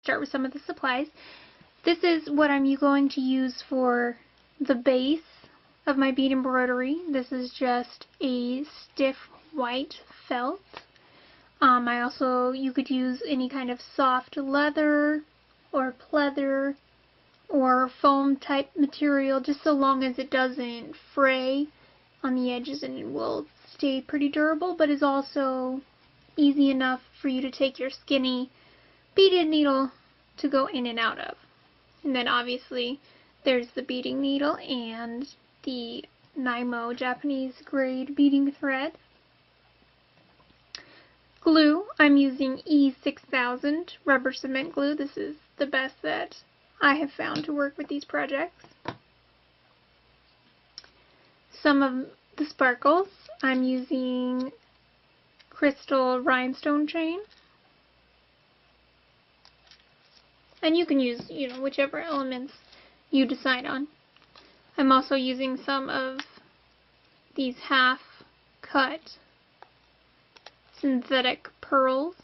start with some of the supplies. This is what I'm going to use for the base of my bead embroidery. This is just a stiff white felt. You could use any kind of soft leather or pleather or foam type material, just so long as it doesn't fray on the edges and it will stay pretty durable, but is also easy enough for you to take your skinny beaded needle to go in and out of. And then obviously there's the beading needle and the Naimo Japanese grade beading thread. Glue, I'm using E6000 rubber cement glue. This is the best that I have found to work with these projects. Some of the sparkles, I'm using crystal rhinestone chain. And you can use, whichever elements you decide on. I'm also using some of these half-cut synthetic pearls.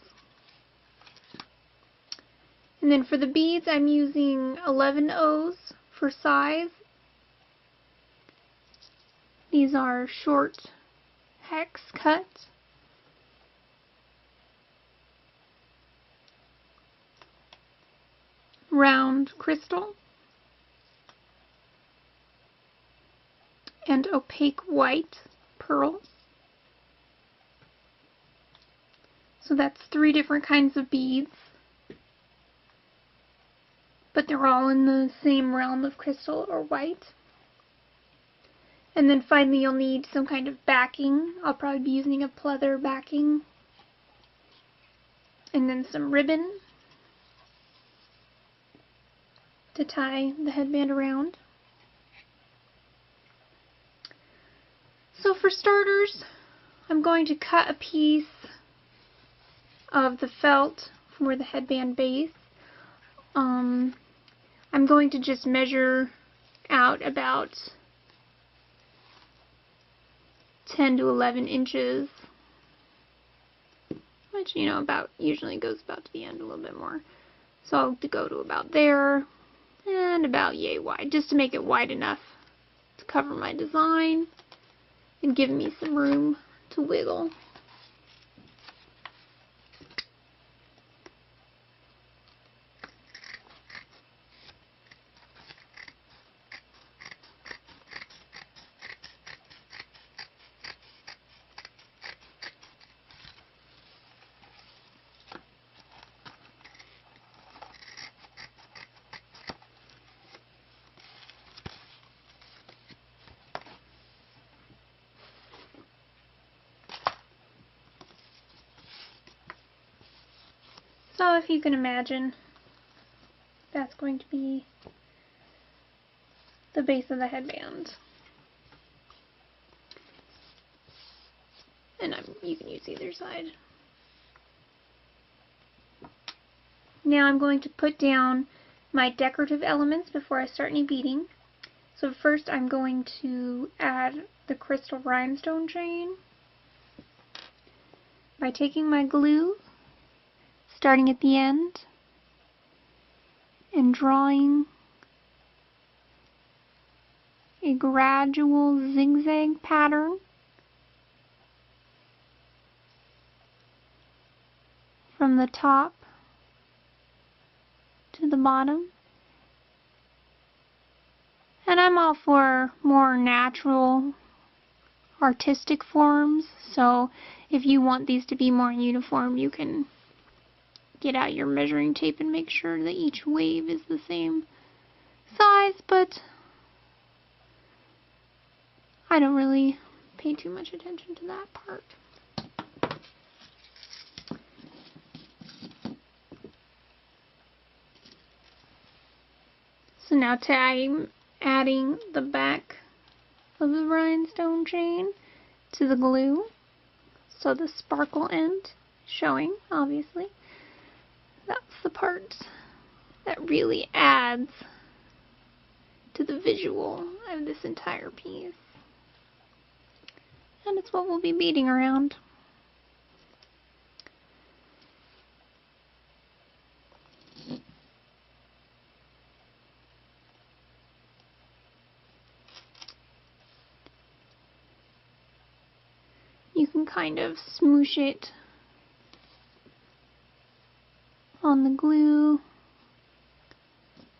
And then for the beads, I'm using 11 O's for size. These are short hex cuts. Round crystal. And opaque white pearl. So that's 3 different kinds of beads, but they're all in the same realm of crystal or white. And then finally you'll need some kind of backing. I'll probably be using a pleather backing. And then some ribbon to tie the headband around. So for starters, I'm going to cut a piece of the felt for the headband base. I'm going to just measure out about 10 to 11 inches, which, usually goes about to the end a little bit more. So I'll go to about there and about yay wide, just to make it wide enough to cover my design and give me some room to wiggle. So if you can imagine, that's going to be the base of the headband. And you can use either side. Now I'm going to put down my decorative elements before I start any beading. So first I'm going to add the crystal rhinestone chain by taking my glue, starting at the end, and drawing a gradual zigzag pattern from the top to the bottom. And I'm all for more natural, artistic forms, so if you want these to be more uniform, you can get out your measuring tape and make sure that each wave is the same size, but I don't really pay too much attention to that part. So now I'm adding the back of the rhinestone chain to the glue, so the sparkle end showing, obviously. That's the part that really adds to the visual of this entire piece. And it's what we'll be beading around. and kind of smoosh it on the glue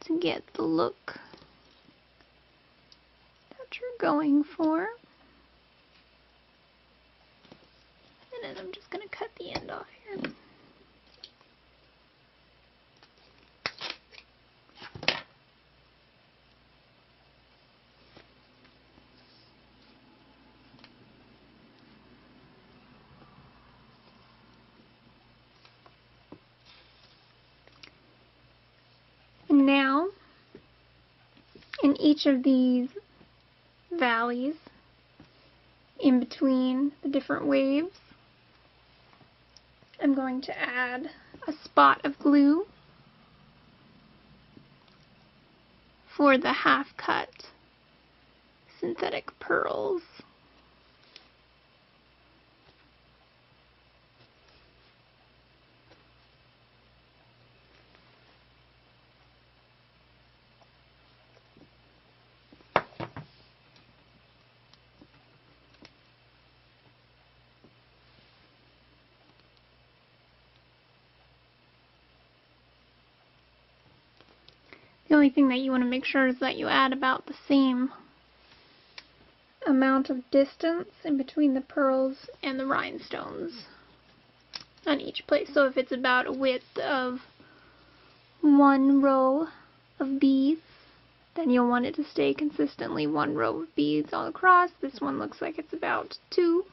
to get the look that you're going for. And then I'm just going to cut the end off here. And now, in each of these valleys, in between the different waves, I'm going to add a spot of glue for the half-cut synthetic pearls. The only thing that you want to make sure is that you add about the same amount of distance in between the pearls and the rhinestones on each place. So if it's about a width of one row of beads, then you'll want it to stay consistently one row of beads all across. This one looks like it's about 2.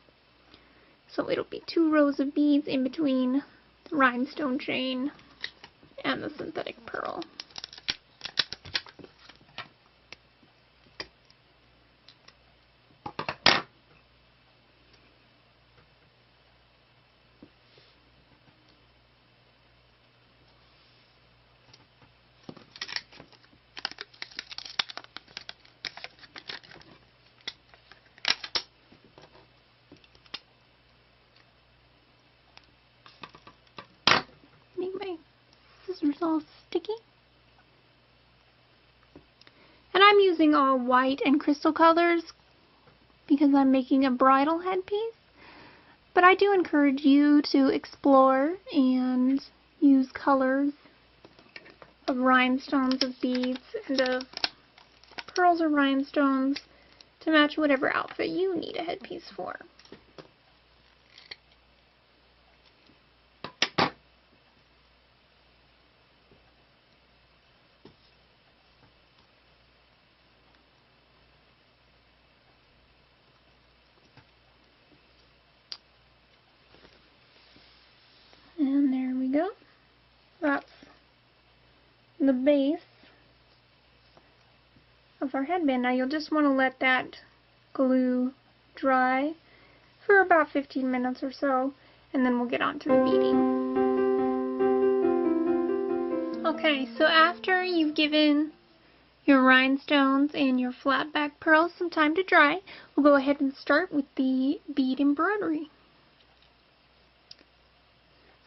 So it'll be 2 rows of beads in between the rhinestone chain and the synthetic pearl. My scissors all sticky. And I'm using all white and crystal colors because I'm making a bridal headpiece. But I do encourage you to explore and use colors of rhinestones, of beads, and of pearls or rhinestones to match whatever outfit you need a headpiece for. And there we go. That's the base of our headband. Now you'll just want to let that glue dry for about 15 minutes or so, and then we'll get on to the beading. Okay, so after you've given your rhinestones and your flat back pearls some time to dry, we'll go ahead and start with the bead embroidery.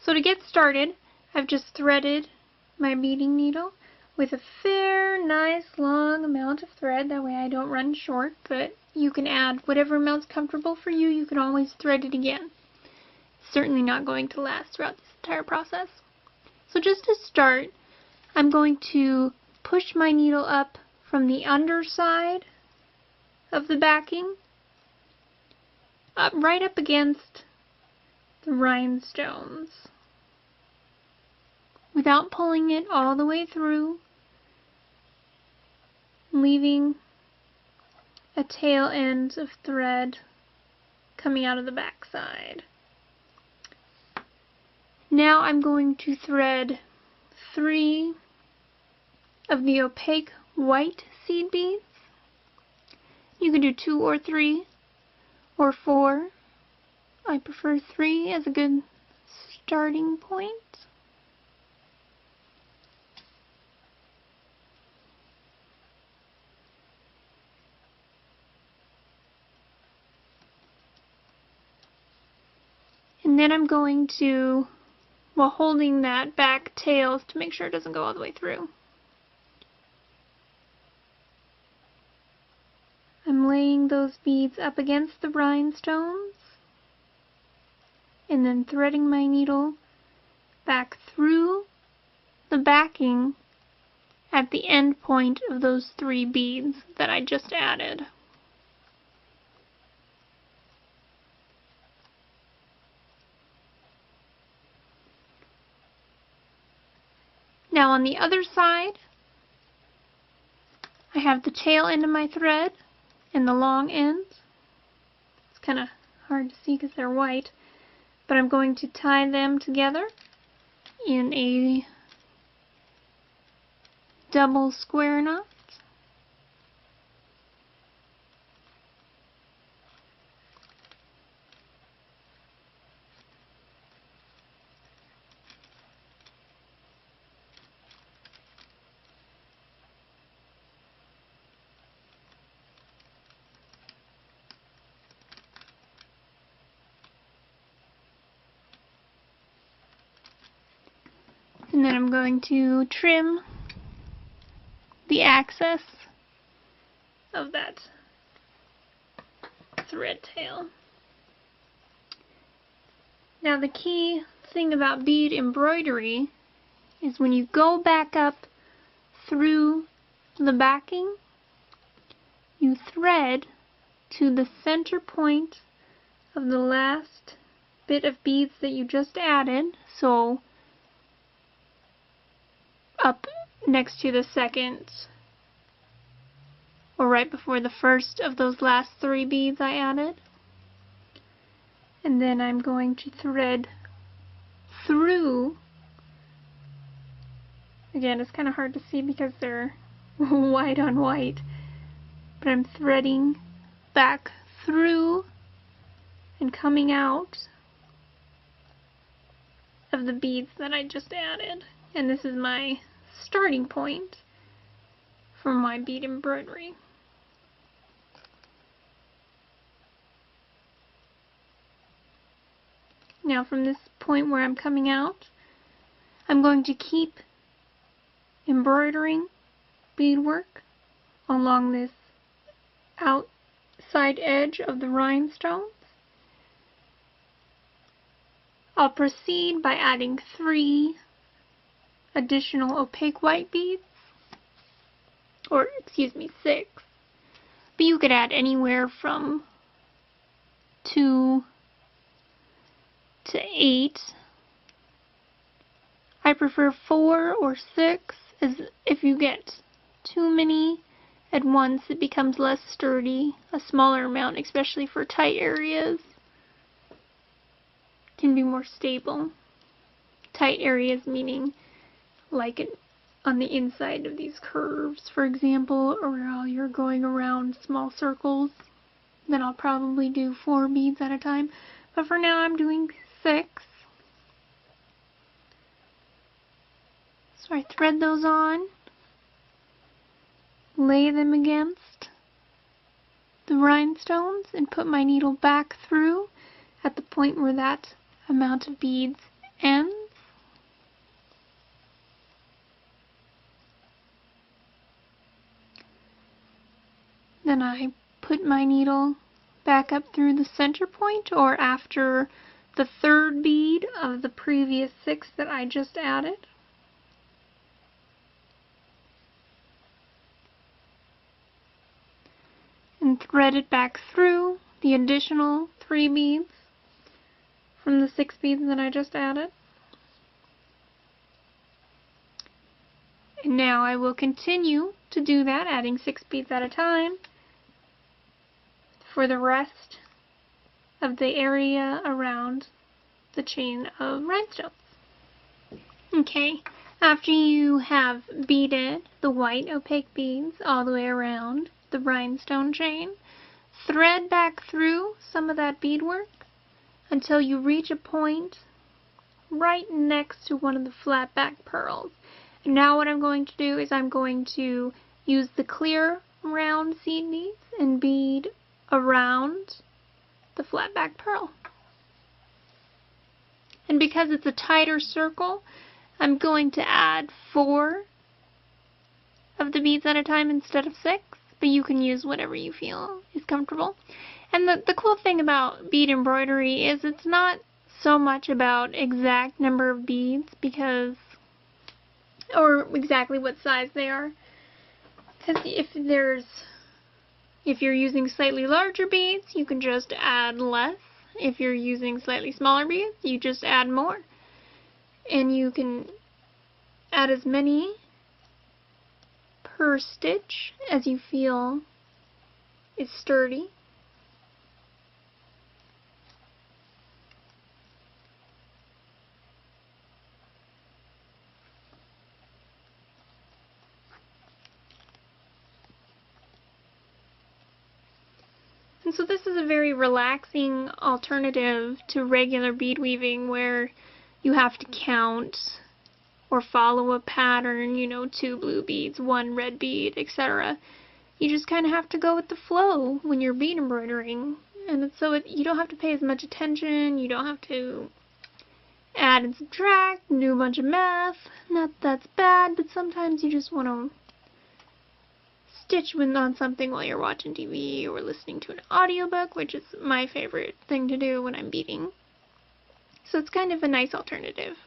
So to get started, I've just threaded my beading needle with a fair, nice, long amount of thread. That way I don't run short, but you can add whatever amount's comfortable for you. You can always thread it again. It's certainly not going to last throughout this entire process. So just to start, I'm going to push my needle up from the underside of the backing, right up against the rhinestones, without pulling it all the way through, leaving a tail end of thread coming out of the back side. Now I'm going to thread 3 of the opaque white seed beads. You can do 2 or 3 or 4. I prefer 3 as a good starting point. And then I'm going to, while holding that back tails to make sure it doesn't go all the way through, I'm laying those beads up against the rhinestones and then threading my needle back through the backing at the end point of those 3 beads that I just added. Now on the other side, I have the tail end of my thread and the long ends. It's kind of hard to see because they're white, but I'm going to tie them together in a double square knot. And then I'm going to trim the axis of that thread tail. Now the key thing about bead embroidery is when you go back up through the backing, you thread to the center point of the last bit of beads that you just added, so up next to the second, or right before the first of those last 3 beads I added. And then I'm going to thread through. Again, it's kind of hard to see because they're white on white, but I'm threading back through and coming out of the beads that I just added. And this is my starting point for my bead embroidery. Now from this point where I'm coming out, I'm going to keep embroidering beadwork along this outside edge of the rhinestones. I'll proceed by adding 3 additional opaque white beads, or excuse me, 6, but you could add anywhere from 2 to 8. I prefer 4 or 6, as if you get too many at once it becomes less sturdy. A smaller amount, especially for tight areas, can be more stable. Tight areas meaning like on the inside of these curves, for example, or while you're going around small circles, then I'll probably do 4 beads at a time. But for now I'm doing 6. So I thread those on, lay them against the rhinestones, and put my needle back through at the point where that amount of beads ends. Then I put my needle back up through the center point, or after the 3rd bead of the previous 6 that I just added. And thread it back through the additional 3 beads from the 6 beads that I just added. And now I will continue to do that, adding 6 beads at a time for the rest of the area around the chain of rhinestones. Okay, after you have beaded the white opaque beads all the way around the rhinestone chain, thread back through some of that beadwork until you reach a point right next to one of the flat back pearls. And now what I'm going to do is I'm going to use the clear round seed beads and bead around the flat back pearl. And because it's a tighter circle, I'm going to add 4 of the beads at a time instead of 6, but you can use whatever you feel is comfortable. And the cool thing about bead embroidery is it's not so much about exact number of beads or exactly what size they are. Because if you're using slightly larger beads, you can just add less. If you're using slightly smaller beads, you just add more. And you can add as many per stitch as you feel is sturdy. And so this is a very relaxing alternative to regular bead weaving where you have to count or follow a pattern, 2 blue beads, 1 red bead, etc. You just kind of have to go with the flow when you're bead embroidering. And so you don't have to pay as much attention, you don't have to add and subtract, and do a bunch of math. Not that that's bad, but sometimes you just want to stitch on something while you're watching TV or listening to an audiobook, which is my favorite thing to do when I'm beading. So it's kind of a nice alternative.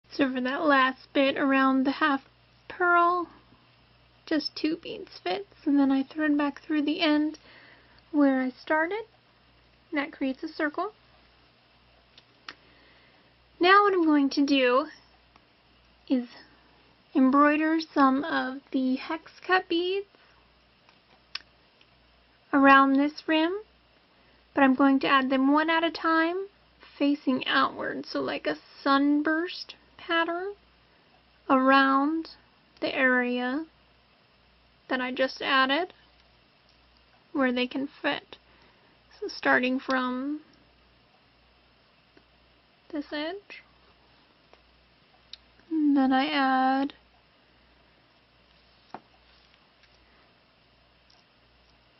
So for that last bit around the half purl, just 2 beads fits, and then I thread back through the end where I started. And that creates a circle. Now what I'm going to do is embroider some of the hex cut beads around this rim, but I'm going to add them one at a time, facing outward, so like a sunburst pattern around the area that I just added where they can fit. So starting from this edge, and then I add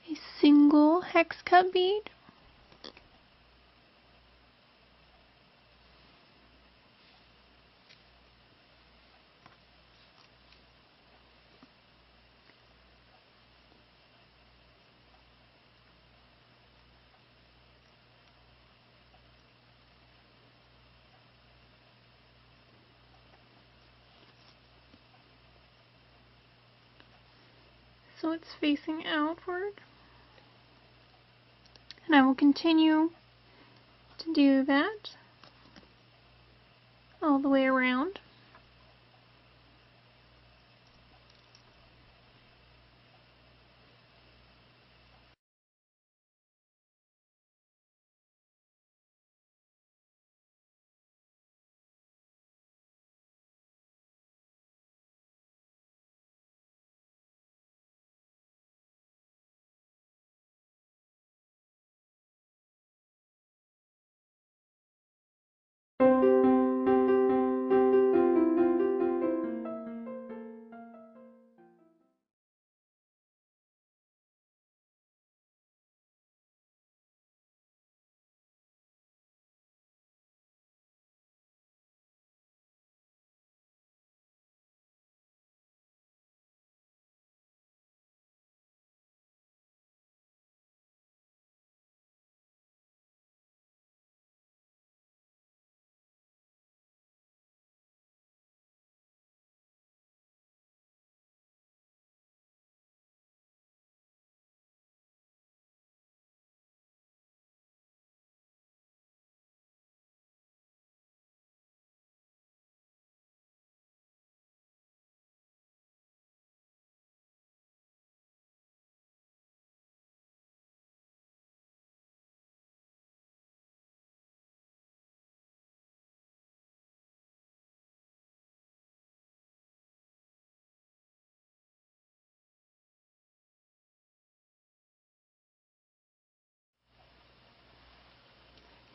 a single hex cut bead, so it's facing outward, and I will continue to do that all the way around.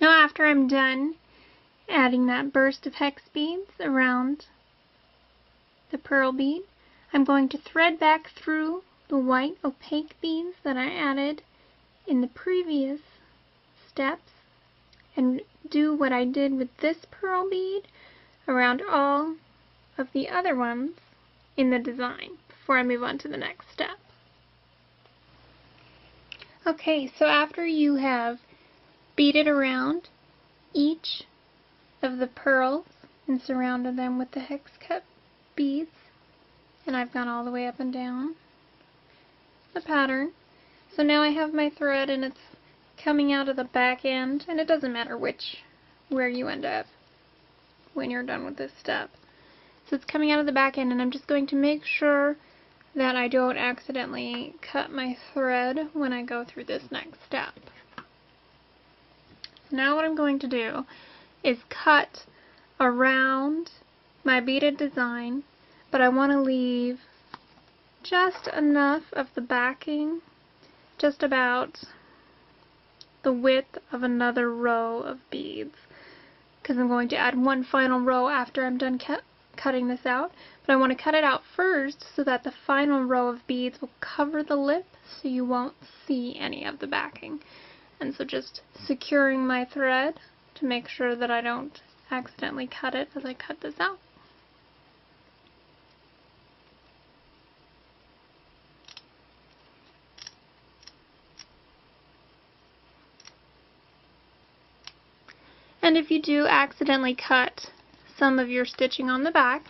Now after I'm done adding that burst of hex beads around the pearl bead, I'm going to thread back through the white opaque beads that I added in the previous steps and do what I did with this pearl bead around all of the other ones in the design before I move on to the next step. Okay, so after you have beaded around each of the pearls and surrounded them with the hex cut beads, and I've gone all the way up and down the pattern, so now I have my thread and it's coming out of the back end, and it doesn't matter where you end up when you're done with this step. So it's coming out of the back end, and I'm just going to make sure that I don't accidentally cut my thread when I go through this next step. So now what I'm going to do is cut around my beaded design, but I want to leave just enough of the backing, just about the width of another row of beads, because I'm going to add one final row after I'm done cutting this out. But I want to cut it out first so that the final row of beads will cover the lip so you won't see any of the backing. And so just securing my thread to make sure that I don't accidentally cut it as I cut this out. And if you do accidentally cut some of your stitching on the back,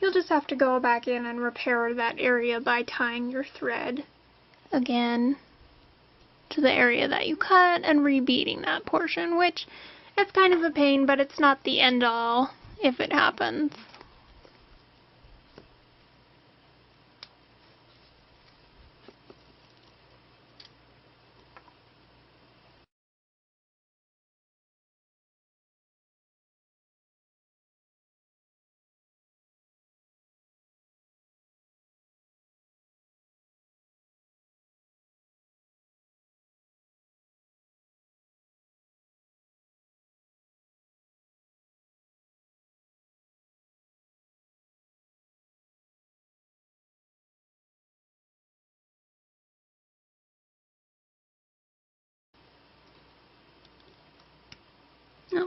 you'll just have to go back in and repair that area by tying your thread again to the area that you cut and rebeading that portion, which it's kind of a pain, but it's not the end all if it happens.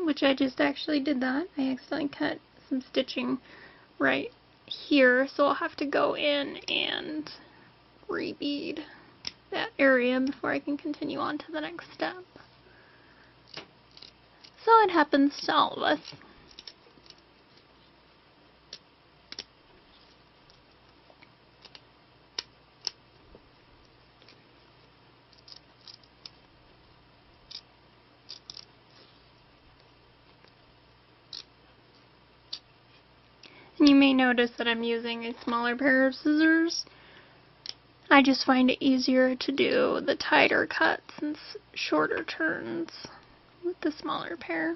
Which I just actually did that. I accidentally cut some stitching right here, so I'll have to go in and rebead that area before I can continue on to the next step. So it happens to all of us. And you may notice that I'm using a smaller pair of scissors. I just find it easier to do the tighter cuts and shorter turns with the smaller pair.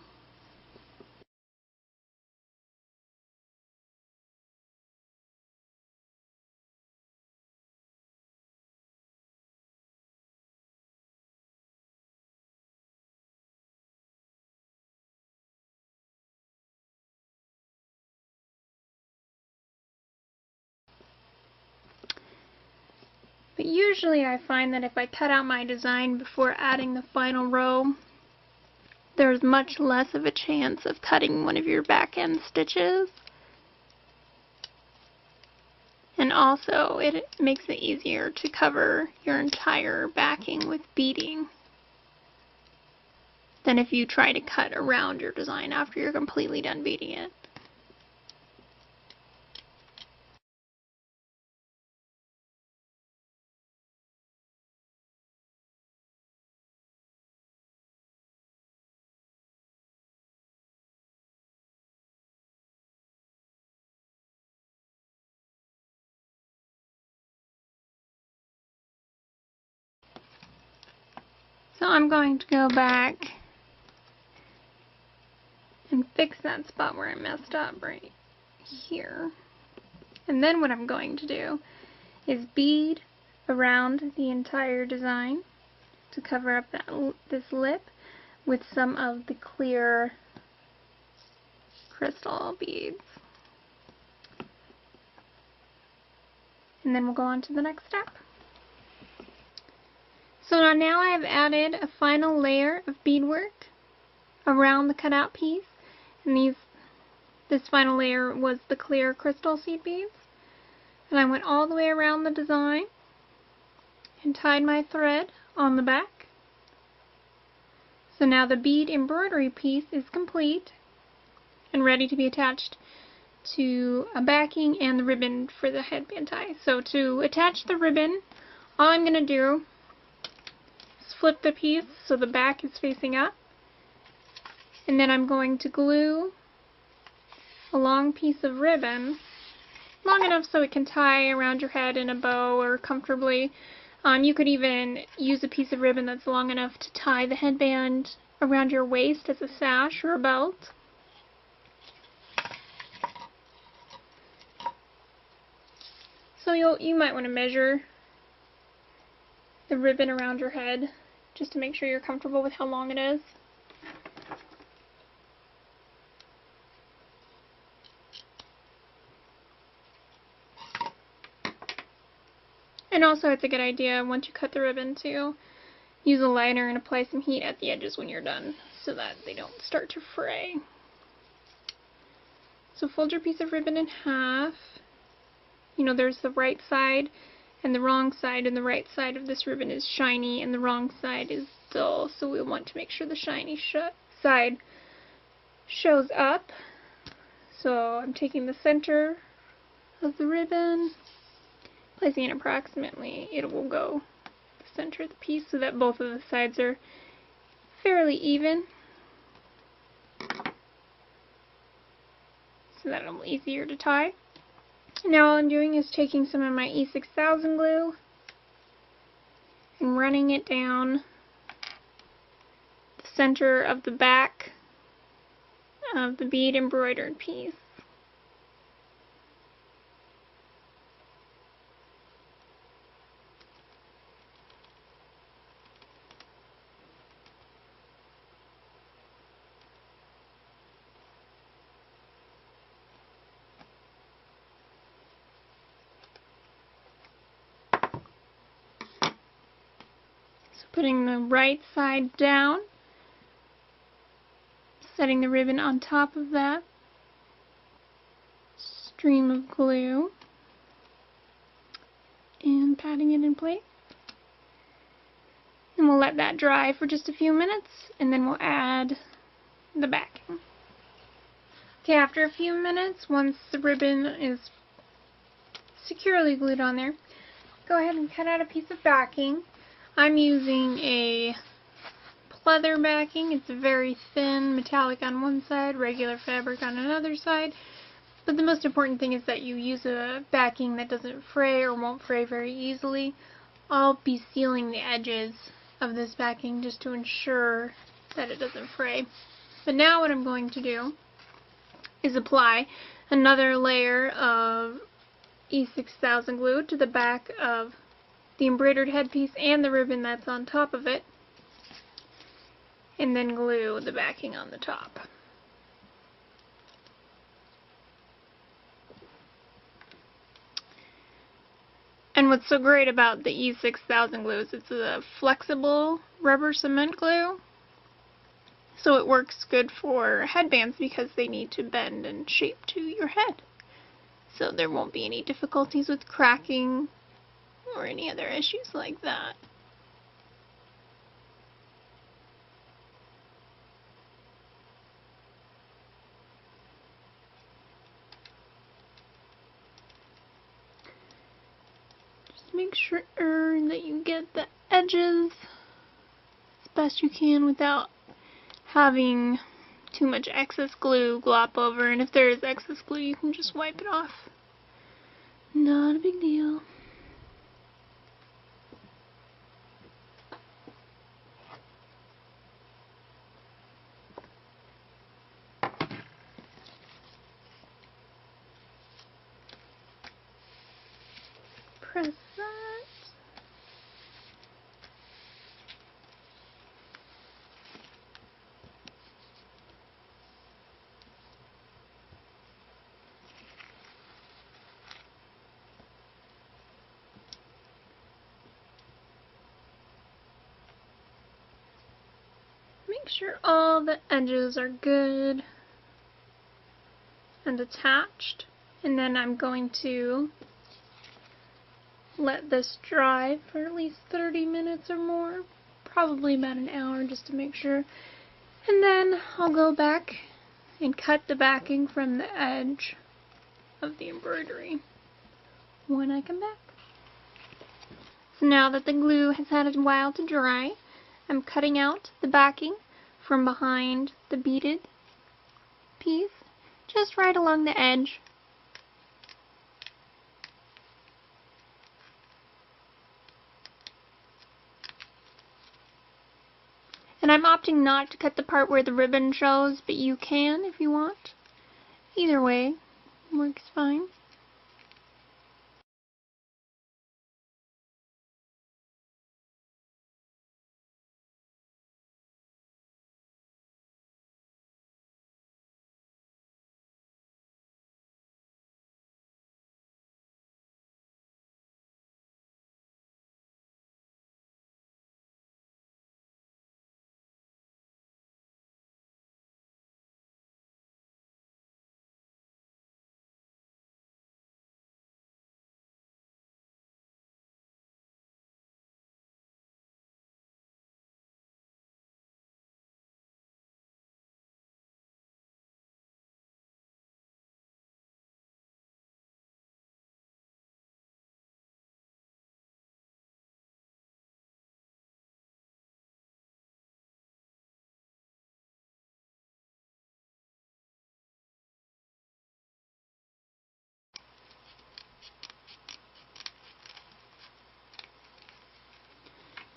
But usually I find that if I cut out my design before adding the final row, there's much less of a chance of cutting one of your back end stitches. And also it makes it easier to cover your entire backing with beading than if you try to cut around your design after you're completely done beading it. So I'm going to go back and fix that spot where I messed up right here. And then what I'm going to do is bead around the entire design to cover up this lip, with some of the clear crystal beads. And then we'll go on to the next step. So now I have added a final layer of beadwork around the cutout piece, and this final layer was the clear crystal seed beads. And I went all the way around the design and tied my thread on the back. So now the bead embroidery piece is complete and ready to be attached to a backing and the ribbon for the headband tie. So to attach the ribbon, all I'm going to do is flip the piece so the back is facing up, and then I'm going to glue a long piece of ribbon, long enough so it can tie around your head in a bow or comfortably. You could even use a piece of ribbon that's long enough to tie the headband around your waist as a sash or a belt. So you might want to measure the ribbon around your head just to make sure you're comfortable with how long it is. And also it's a good idea once you cut the ribbon to use a lighter and apply some heat at the edges when you're done so that they don't start to fray. So fold your piece of ribbon in half. You know, there's the right side and the wrong side, and the right side of this ribbon is shiny and the wrong side is dull, so we want to make sure the shiny side shows up. So I'm taking the center of the ribbon, placing it approximately, it will go the center of the piece so that both of the sides are fairly even, so that it'll be easier to tie. Now all I'm doing is taking some of my E6000 glue and running it down the center of the back of the bead embroidered piece. Putting the right side down, setting the ribbon on top of that stream of glue, and patting it in place. And we'll let that dry for just a few minutes, and then we'll add the backing. Okay, after a few minutes, once the ribbon is securely glued on there, go ahead and cut out a piece of backing. I'm using a pleather backing. It's very thin, metallic on one side, regular fabric on another side. But the most important thing is that you use a backing that doesn't fray or won't fray very easily. I'll be sealing the edges of this backing just to ensure that it doesn't fray. But now what I'm going to do is apply another layer of E6000 glue to the back of the embroidered headpiece and the ribbon that's on top of it, and then glue the backing on the top. And what's so great about the E6000 glue is it's a flexible rubber cement glue, so it works good for headbands because they need to bend and shape to your head. So there won't be any difficulties with cracking or any other issues like that. Just make sure that you get the edges as best you can without having too much excess glue glop over, and if there is excess glue you can just wipe it off. Not a big deal. Press that. Make sure all the edges are good and attached, and then I'm going to let this dry for at least 30 minutes or more, probably about an hour just to make sure, and then I'll go back and cut the backing from the edge of the embroidery when I come back. So now that the glue has had a while to dry, I'm cutting out the backing from behind the beaded piece, just right along the edge. And I'm opting not to cut the part where the ribbon shows, but you can if you want. Either way works fine.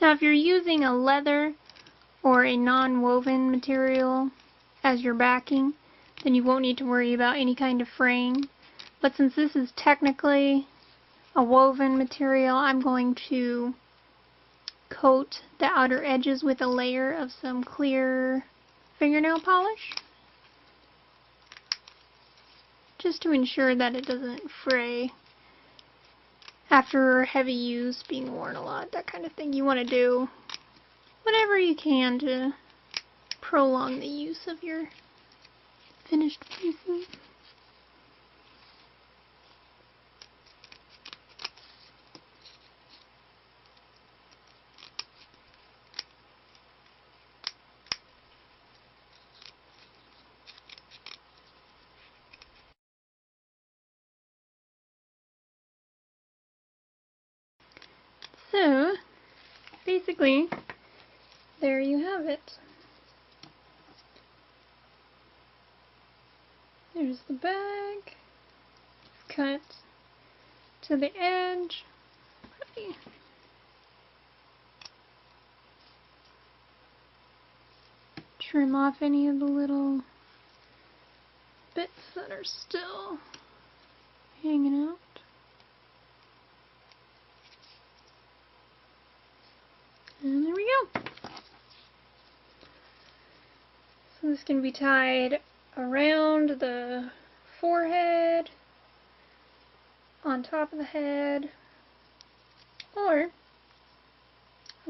Now if you're using a leather or a non-woven material as your backing, then you won't need to worry about any kind of fraying. But since this is technically a woven material, I'm going to coat the outer edges with a layer of some clear fingernail polish, just to ensure that it doesn't fray after heavy use, being worn a lot, that kind of thing. You want to do whatever you can to prolong the use of your finished pieces. So, basically, there you have it. There's the bag. Cut to the edge. Trim off any of the little bits that are still hanging out. And there we go. So this can be tied around the forehead, on top of the head, or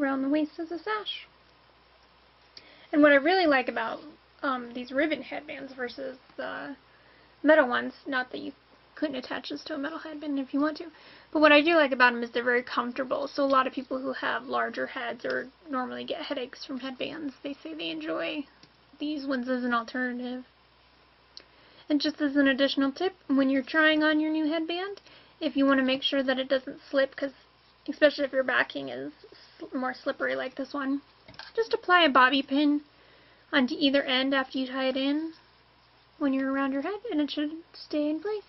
around the waist as a sash. And what I really like about these ribbon headbands versus the metal ones, not that you couldn't attach this to a metal headband if you want to, but what I do like about them is they're very comfortable. So a lot of people who have larger heads or normally get headaches from headbands, they say they enjoy these ones as an alternative. And just as an additional tip, when you're trying on your new headband, if you want to make sure that it doesn't slip, because especially if your backing is more slippery like this one, just apply a bobby pin onto either end after you tie it in when you're around your head, and it should stay in place.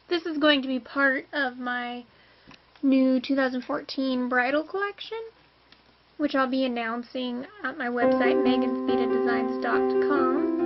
This is going to be part of my new 2014 bridal collection, which I'll be announcing at my website, megansbeadeddesigns.com.